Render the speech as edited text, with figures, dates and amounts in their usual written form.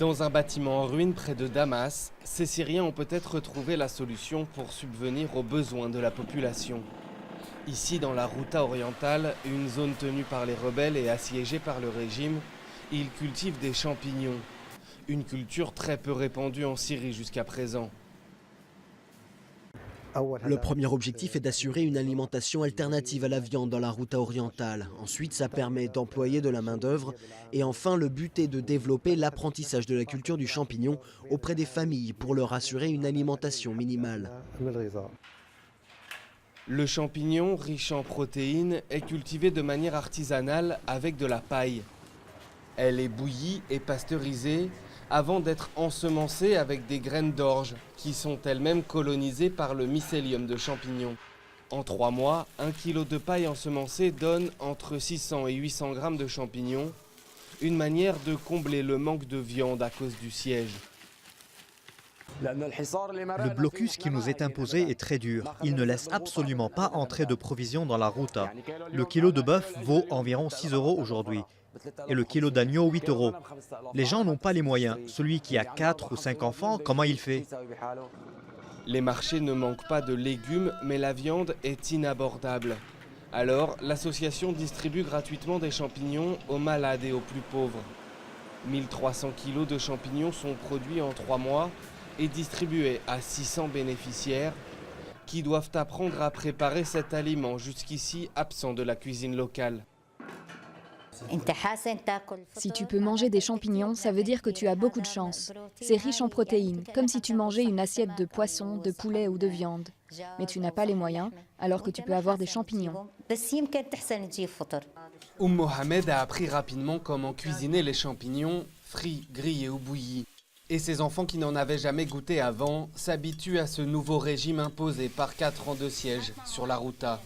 Dans un bâtiment en ruine près de Damas, ces Syriens ont peut-être trouvé la solution pour subvenir aux besoins de la population. Ici, dans la Ghouta orientale, une zone tenue par les rebelles et assiégée par le régime, ils cultivent des champignons. Une culture très peu répandue en Syrie jusqu'à présent. Le premier objectif est d'assurer une alimentation alternative à la viande dans la Ghouta orientale. Ensuite, ça permet d'employer de la main-d'œuvre. Et enfin, le but est de développer l'apprentissage de la culture du champignon auprès des familles pour leur assurer une alimentation minimale. Le champignon, riche en protéines, est cultivé de manière artisanale avec de la paille. Elle est bouillie et pasteurisée avant d'être ensemencée avec des graines d'orge qui sont elles-mêmes colonisées par le mycélium de champignons. En 3 mois, 1 kg de paille ensemencée donne entre 600 et 800 grammes de champignons, une manière de combler le manque de viande à cause du siège. Le blocus qui nous est imposé est très dur. Il ne laisse absolument pas entrer de provisions dans la Ghouta. Le kilo de bœuf vaut environ 6 € aujourd'hui et le kilo d'agneau 8 €. Les gens n'ont pas les moyens. Celui qui a 4 ou 5 enfants, comment il fait? Les marchés ne manquent pas de légumes, mais la viande est inabordable. Alors, l'association distribue gratuitement des champignons aux malades et aux plus pauvres. 1300 kilos de champignons sont produits en 3 mois et distribués à 600 bénéficiaires qui doivent apprendre à préparer cet aliment jusqu'ici absent de la cuisine locale. Si tu peux manger des champignons, ça veut dire que tu as beaucoup de chance. C'est riche en protéines, comme si tu mangeais une assiette de poisson, de poulet ou de viande. Mais tu n'as pas les moyens, alors que tu peux avoir des champignons. Mohamed a appris rapidement comment cuisiner les champignons, frits, grillés ou bouillis. Et ses enfants qui n'en avaient jamais goûté avant s'habituent à ce nouveau régime imposé par 4 ans de siège sur la Ghouta.